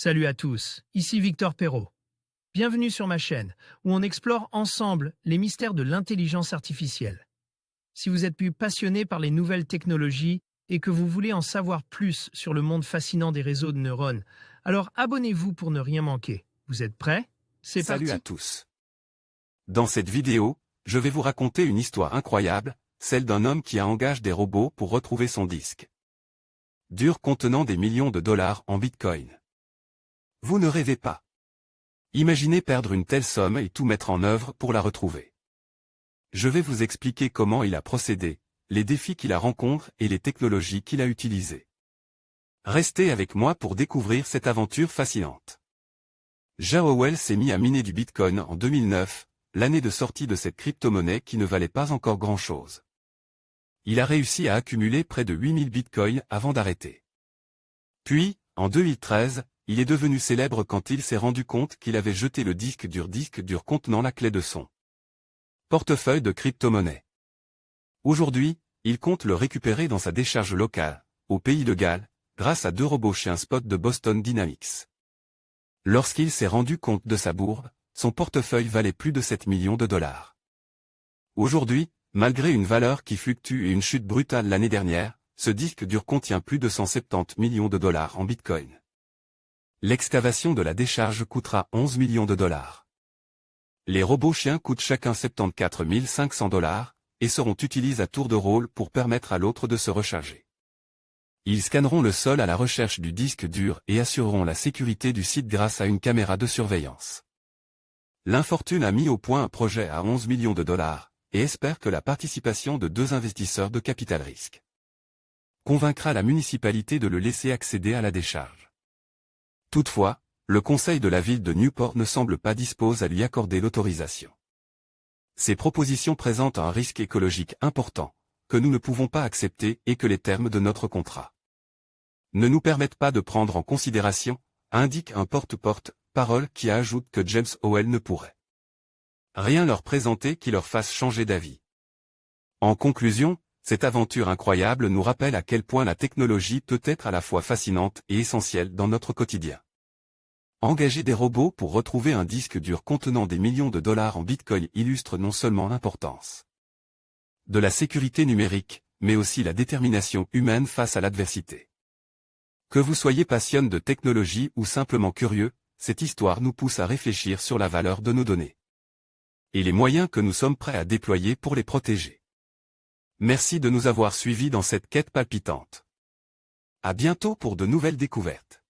Salut à tous, ici Victor Perrault. Bienvenue sur ma chaîne, où on explore ensemble les mystères de l'intelligence artificielle. Si vous êtes plus passionné par les nouvelles technologies et que vous voulez en savoir plus sur le monde fascinant des réseaux de neurones, alors abonnez-vous pour ne rien manquer. Vous êtes prêts? C'est parti. Salut à tous. Dans cette vidéo, je vais vous raconter une histoire incroyable, celle d'un homme qui engage des robots pour retrouver son disque dur contenant des millions de dollars en Bitcoin. Vous ne rêvez pas. Imaginez perdre une telle somme et tout mettre en œuvre pour la retrouver. Je vais vous expliquer comment il a procédé, les défis qu'il a rencontrés et les technologies qu'il a utilisées. Restez avec moi pour découvrir cette aventure fascinante. George Orwell s'est mis à miner du Bitcoin en 2009, l'année de sortie de cette crypto-monnaie qui ne valait pas encore grand-chose. Il a réussi à accumuler près de 8000 Bitcoins avant d'arrêter. Puis, en 2013, il est devenu célèbre quand il s'est rendu compte qu'il avait jeté le disque dur contenant la clé de son portefeuille de crypto-monnaie. Aujourd'hui, il compte le récupérer dans sa décharge locale, au pays de Galles, grâce à 2 robots chiens Spot de Boston Dynamics. Lorsqu'il s'est rendu compte de sa bourbe, son portefeuille valait plus de 7 millions de dollars. Aujourd'hui, malgré une valeur qui fluctue et une chute brutale l'année dernière, ce disque dur contient plus de 170 millions de dollars en Bitcoin. L'excavation de la décharge coûtera 11 millions de dollars. Les robots chiens coûtent chacun 74 500 dollars, et seront utilisés à tour de rôle pour permettre à l'autre de se recharger. Ils scanneront le sol à la recherche du disque dur et assureront la sécurité du site grâce à une caméra de surveillance. L'infortune a mis au point un projet à 11 millions de dollars, et espère que la participation de 2 investisseurs de capital risque convaincra la municipalité de le laisser accéder à la décharge. Toutefois, le conseil de la ville de Newport ne semble pas disposé à lui accorder l'autorisation. Ces propositions présentent un risque écologique important, que nous ne pouvons pas accepter et que les termes de notre contrat ne nous permettent pas de prendre en considération, indique un porte-parole qui ajoute que James Orwell ne pourrait rien leur présenter qui leur fasse changer d'avis. En conclusion, cette aventure incroyable nous rappelle à quel point la technologie peut être à la fois fascinante et essentielle dans notre quotidien. Engager des robots pour retrouver un disque dur contenant des millions de dollars en Bitcoin illustre non seulement l'importance de la sécurité numérique, mais aussi la détermination humaine face à l'adversité. Que vous soyez passionné de technologie ou simplement curieux, cette histoire nous pousse à réfléchir sur la valeur de nos données et les moyens que nous sommes prêts à déployer pour les protéger. Merci de nous avoir suivis dans cette quête palpitante. À bientôt pour de nouvelles découvertes.